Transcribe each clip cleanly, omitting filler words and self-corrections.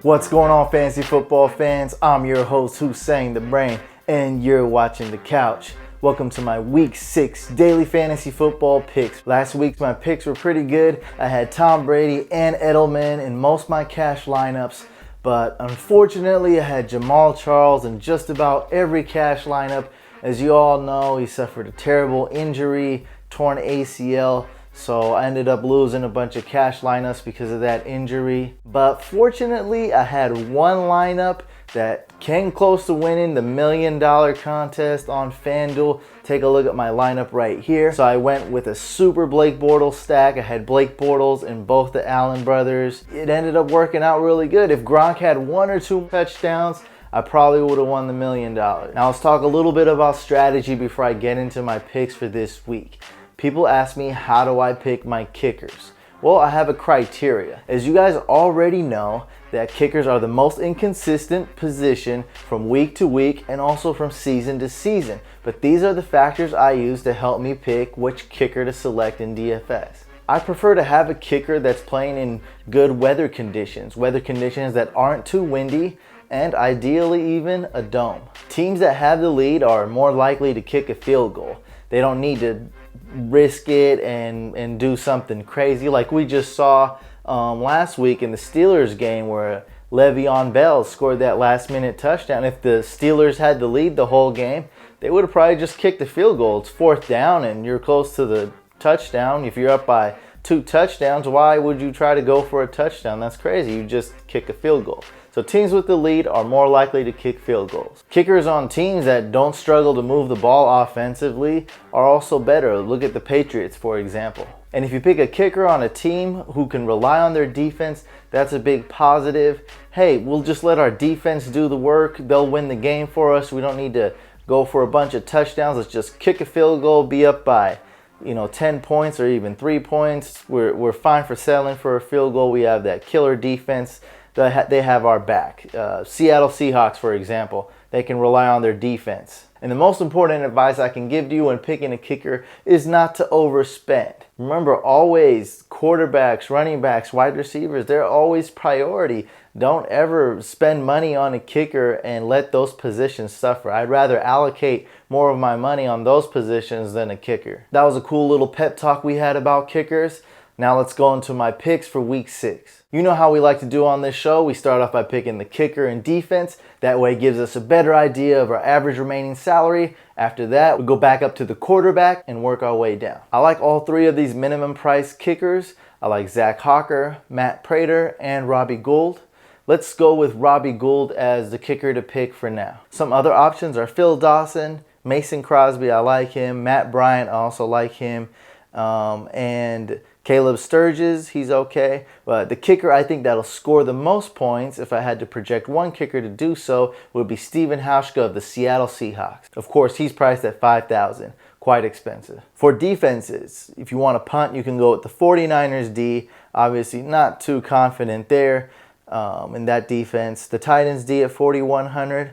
What's going on, fantasy football fans? I'm your host, Hussein the Brain, and you're watching The Couch. Welcome to my Week 6 daily fantasy football picks. Last week, my picks were pretty good. I had Tom Brady and Edelman in most of my cash lineups, but unfortunately, I had Jamal Charles in just about every cash lineup. As you all know, he suffered a terrible injury, torn ACL. So I ended up losing a bunch of cash lineups because of that injury. But fortunately, I had one lineup that came close to winning the $1 million contest on FanDuel. Take a look at my lineup right here. So I went with a super Blake Bortles stack. I had Blake Bortles and both the Allen brothers. It ended up working out really good. If Gronk had 1 or 2 touchdowns, I probably would have won the $1 million. Now let's talk a little bit about strategy before I get into my picks for this week. People ask me, how do I pick my kickers? Well, I have a criteria. As you guys already know, that kickers are the most inconsistent position from week to week and also from season to season. But these are the factors I use to help me pick which kicker to select in DFS. I prefer to have a kicker that's playing in good weather conditions that aren't too windy, and ideally even a dome. Teams that have the lead are more likely to kick a field goal. They don't need to risk it and do something crazy like we just saw last week in the Steelers game where Le'Veon Bell scored that last minute touchdown. If the Steelers had the lead the whole game, they would have probably just kicked the field goal. It's 4th down and you're close to the touchdown. If you're up by 2 touchdowns, why would you try to go for a touchdown? That's crazy. You just kick a field goal. So teams with the lead are more likely to kick field goals. Kickers on teams that don't struggle to move the ball offensively are also better. Look at the Patriots, for example. And if you pick a kicker on a team who can rely on their defense, that's a big positive. Hey, we'll just let our defense do the work. They'll win the game for us. We don't need to go for a bunch of touchdowns. Let's just kick a field goal, be up by 10 points or even 3 points. We're fine for settling for a field goal. We have that killer defense. They have our back. Seattle Seahawks, for example, they can rely on their defense. And the most important advice I can give to you when picking a kicker is not to overspend. Remember, always quarterbacks, running backs, wide receivers, they're always priority. Don't ever spend money on a kicker and let those positions suffer. I'd rather allocate more of my money on those positions than a kicker. That was a cool little pep talk we had about kickers. Now let's go into my picks for week 6. You know how we like to do on this show. We start off by picking the kicker and defense. That way it gives us a better idea of our average remaining salary. After that, we go back up to the quarterback and work our way down. I like all 3 of these minimum price kickers. I like Zach Hawker, Matt Prater, and Robbie Gould. Let's go with Robbie Gould as the kicker to pick for now. Some other options are Phil Dawson, Mason Crosby, I like him. Matt Bryant, I also like him. And Caleb Sturgis, he's okay. But the kicker I think that'll score the most points, if I had to project one kicker to do so, would be Steven Hauschka of the Seattle Seahawks. Of course, he's priced at $5,000. Quite expensive. For defenses, if you want to punt, you can go with the 49ers D. Obviously, not too confident there in that defense. The Titans D at $4,100.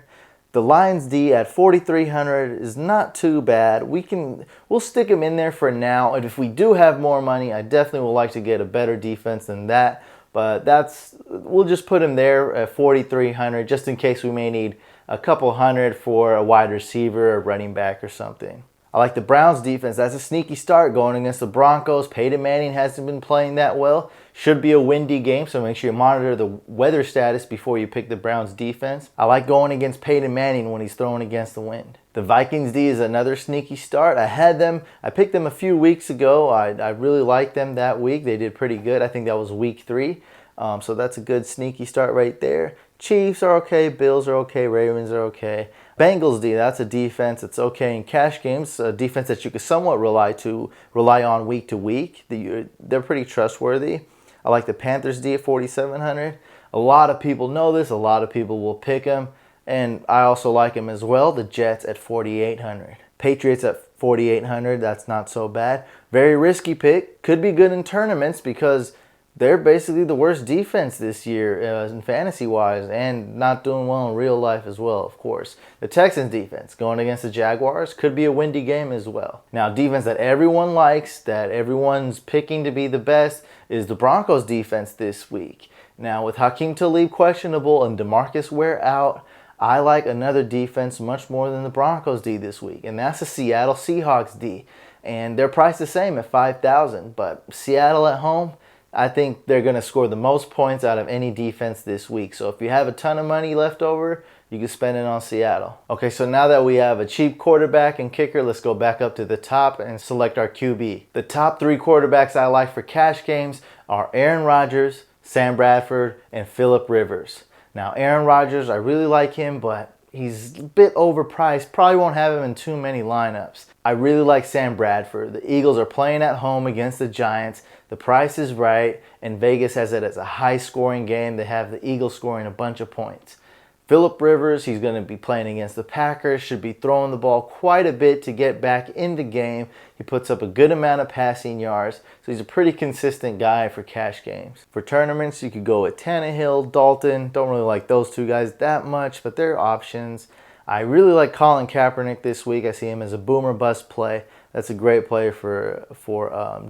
The Lions D at $4,300 is not too bad. We'll stick him in there for now. And if we do have more money, I definitely would like to get a better defense than that. But we'll just put him there at $4,300 just in case we may need a couple hundred for a wide receiver or running back or something. I like the Browns defense. That's a sneaky start going against the Broncos. Peyton Manning hasn't been playing that well. Should be a windy game, so make sure you monitor the weather status before you pick the Browns defense. I like going against Peyton Manning when he's throwing against the wind. The Vikings D is another sneaky start. I picked them a few weeks ago. I really liked them that week. They did pretty good. I think that was week 3. So that's a good sneaky start right there. Chiefs are okay. Bills are okay. Ravens are okay. Bengals D, that's a defense that's okay in cash games, a defense that you can somewhat rely on week to week. They're pretty trustworthy. I like the Panthers D at $4,700. A lot of people know this. A lot of people will pick them. And I also like them as well. The Jets at $4,800. Patriots at $4,800. That's not so bad. Very risky pick. Could be good in tournaments because they're basically the worst defense this year in fantasy-wise and not doing well in real life as well, of course. The Texans defense going against the Jaguars could be a windy game as well. Now, defense that everyone likes, that everyone's picking to be the best, is the Broncos defense this week. Now, with Hakeem Talib questionable and DeMarcus Ware out, I like another defense much more than the Broncos D this week, and that's the Seattle Seahawks D. And they're priced the same at $5,000, but Seattle at home, I think they're going to score the most points out of any defense this week. So if you have a ton of money left over, you can spend it on Seattle. Okay, so now that we have a cheap quarterback and kicker, let's go back up to the top and select our QB. The top 3 quarterbacks I like for cash games are Aaron Rodgers, Sam Bradford, and Phillip Rivers. Now, Aaron Rodgers, I really like him, but he's a bit overpriced. Probably won't have him in too many lineups. I really like Sam Bradford. The Eagles are playing at home against the Giants. The price is right, and Vegas has it as a high-scoring game. They have the Eagles scoring a bunch of points. Phillip Rivers, he's going to be playing against the Packers, should be throwing the ball quite a bit to get back in the game. He puts up a good amount of passing yards, so he's a pretty consistent guy for cash games. For tournaments, you could go with Tannehill, Dalton. Don't really like those 2 guys that much, but they're options. I really like Colin Kaepernick this week. I see him as a boomer bust play. That's a great player for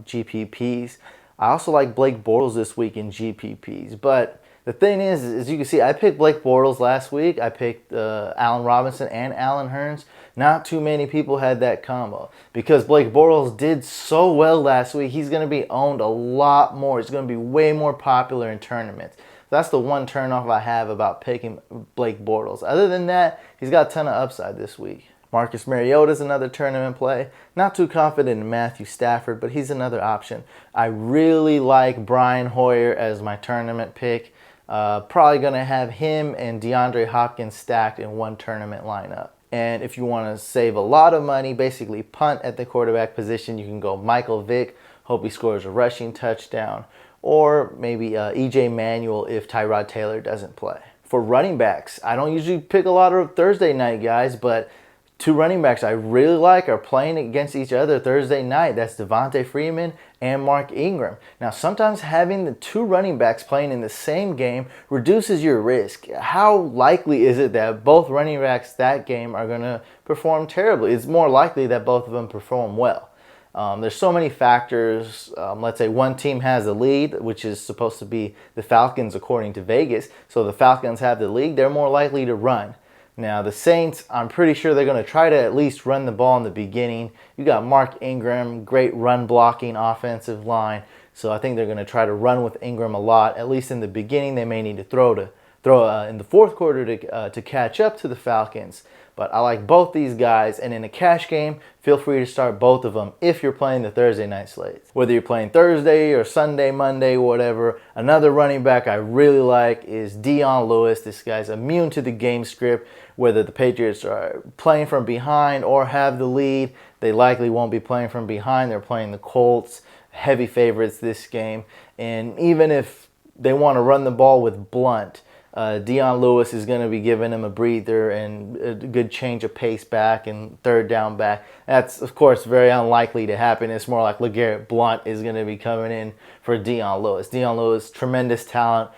GPPs. I also like Blake Bortles this week in GPPs, but the thing is, as you can see, I picked Blake Bortles last week. I picked Allen Robinson and Allen Hurns. Not too many people had that combo. Because Blake Bortles did so well last week, he's going to be owned a lot more. He's going to be way more popular in tournaments. That's the one turnoff I have about picking Blake Bortles. Other than that, he's got a ton of upside this week. Marcus Mariota is another tournament play. Not too confident in Matthew Stafford, but he's another option. I really like Brian Hoyer as my tournament pick. Probably going to have him and DeAndre Hopkins stacked in one tournament lineup. And if you want to save a lot of money, basically punt at the quarterback position, you can go Michael Vick. Hope he scores a rushing touchdown. Or maybe E.J. Manuel if Tyrod Taylor doesn't play. For running backs, I don't usually pick a lot of Thursday night guys, but 2 running backs I really like are playing against each other Thursday night. That's Devontae Freeman and Mark Ingram. Now, sometimes having the 2 running backs playing in the same game reduces your risk. How likely is it that both running backs that game are going to perform terribly? It's more likely that both of them perform well. There's so many factors. Let's say one team has the lead, which is supposed to be the Falcons according to Vegas. So the Falcons have the lead. They're more likely to run. Now, the Saints, I'm pretty sure they're going to try to at least run the ball in the beginning. You got Mark Ingram, great run blocking offensive line. So I think they're going to try to run with Ingram a lot, at least in the beginning. They may need to throw in the 4th quarter to catch up to the Falcons. But I like both these guys, and in a cash game, feel free to start both of them if you're playing the Thursday night slates. Whether you're playing Thursday or Sunday, Monday, whatever, another running back I really like is Dion Lewis. This guy's immune to the game script. Whether the Patriots are playing from behind or have the lead, they likely won't be playing from behind. They're playing the Colts, heavy favorites this game. And even if they want to run the ball with Blunt, Dion Lewis is going to be giving him a breather and a good change of pace back and 3rd down back. That's, of course, very unlikely to happen. It's more like LeGarrette Blount is going to be coming in for Dion Lewis. Dion Lewis, tremendous talent,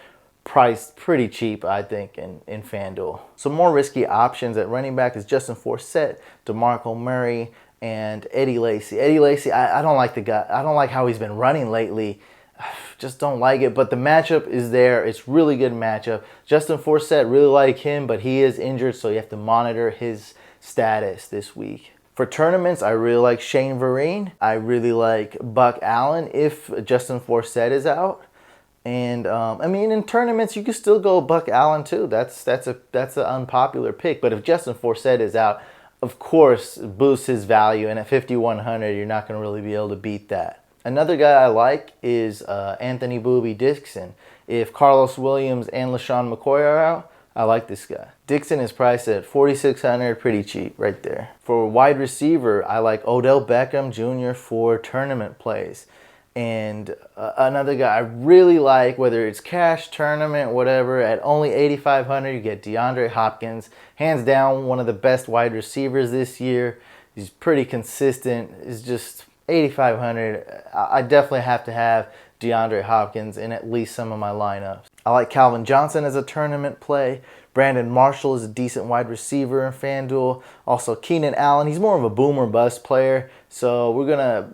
priced pretty cheap, I think, in FanDuel. Some more risky options at running back is Justin Forsett, DeMarco Murray, and Eddie Lacy. Eddie Lacy, I don't like the guy. I don't like how he's been running lately. Just don't like it, but the matchup is there. It's really good matchup. Justin Forsett, really like him, but he is injured, so you have to monitor his status this week. For tournaments, I really like Shane Vereen. I really like Buck Allen if Justin Forsett is out. And I mean, in tournaments, you can still go Buck Allen too. That's an unpopular pick. But if Justin Forsett is out, of course, boosts his value. And at 5,100, you're not going to really be able to beat that. Another guy I like is Anthony Booby Dixon. If Carlos Williams and LaShawn McCoy are out, I like this guy. Dixon is priced at 4,600, pretty cheap right there. For wide receiver, I like Odell Beckham Jr. for tournament plays. And another guy I really like, whether it's cash, tournament, whatever, at only 8,500, you get DeAndre Hopkins. Hands down, one of the best wide receivers this year. He's pretty consistent. It's just 8,500. I definitely have to have DeAndre Hopkins in at least some of my lineups. I like Calvin Johnson as a tournament play. Brandon Marshall is a decent wide receiver in FanDuel. Also Keenan Allen, he's more of a boomer bust player, so we're going to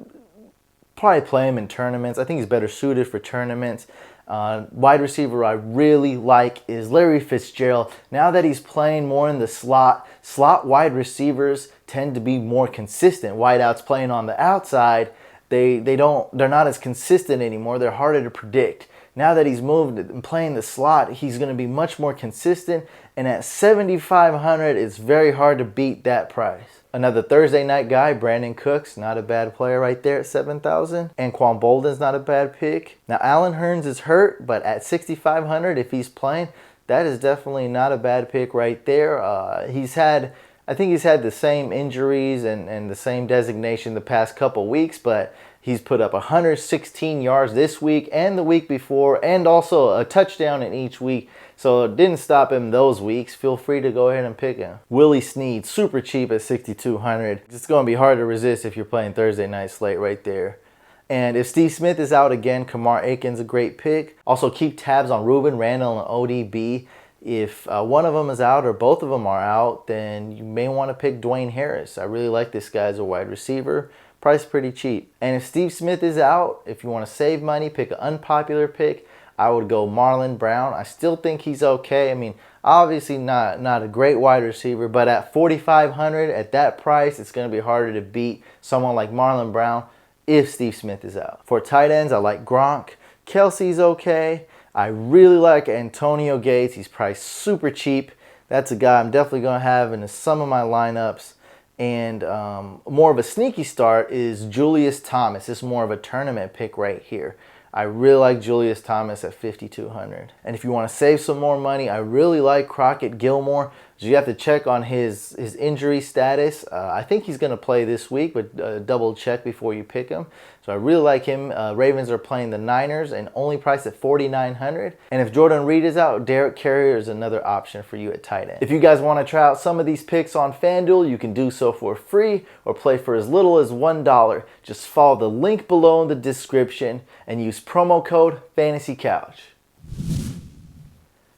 probably play him in tournaments. I think he's better suited for tournaments. Wide receiver I really like is Larry Fitzgerald. Now that he's playing more in the slot wide receivers tend to be more consistent. Wideouts playing on the outside, they're not as consistent anymore. They're harder to predict. Now that he's moved and playing the slot, he's going to be much more consistent. And at $7,500, it's very hard to beat that price. Another Thursday night guy, Brandon Cooks, not a bad player right there at $7,000. And Quan Bolden's not a bad pick. Now Allen Hurns is hurt, but at $6,500, if he's playing, that is definitely not a bad pick right there. I think he's had the same injuries and the same designation the past couple weeks, but he's put up 116 yards this week and the week before, and also a touchdown in each week. So it didn't stop him those weeks. Feel free to go ahead and pick him. Willie Snead, super cheap at $6,200. It's going to be hard to resist if you're playing Thursday night slate right there. And if Steve Smith is out again, Kamar Aiken's a great pick. Also keep tabs on Ruben Randall and ODB. If one of them is out or both of them are out, then you may want to pick Dwayne Harris. I really like this guy as a wide receiver. Price pretty cheap. And if Steve Smith is out, if you want to save money, pick an unpopular pick. I would go Marlon Brown. I still think he's okay. I mean, obviously not a great wide receiver, but at $4,500 at that price, it's going to be harder to beat someone like Marlon Brown if Steve Smith is out. For tight ends, I like Gronk. Kelsey's okay. I really like Antonio Gates. He's priced super cheap. That's a guy I'm definitely going to have in some of my lineups. And more of a sneaky start is Julius Thomas. This is more of a tournament pick right here. I really like Julius Thomas at $5,200. And if you want to save some more money, I really like Crockett Gilmore. So you have to check on his injury status. I think he's going to play this week, but double check before you pick him. So I really like him. Ravens are playing the Niners and only priced at $4,900. And if Jordan Reed is out, Derek Carrier is another option for you at tight end. If you guys want to try out some of these picks on FanDuel, you can do so for free or play for as little as $1. Just follow the link below in the description and use promo code FANTASYCOUCH.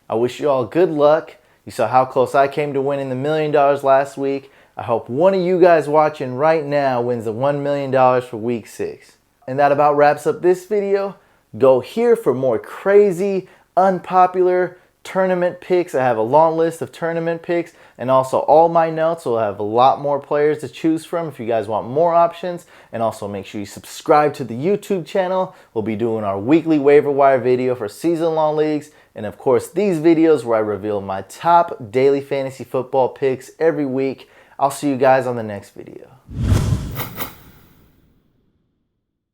I wish you all good luck. You saw how close I came to winning the $1 million last week. I hope one of you guys watching right now wins the $1 million for week 6. And that about wraps up this video. Go here for more crazy, unpopular tournament picks. I have a long list of tournament picks, and also all my notes will have a lot more players to choose from if you guys want more options. And also make sure you subscribe to the YouTube channel. We'll be doing our weekly waiver wire video for season-long leagues, and of course these videos where I reveal my top daily fantasy football picks every week. I'll see you guys on the next video.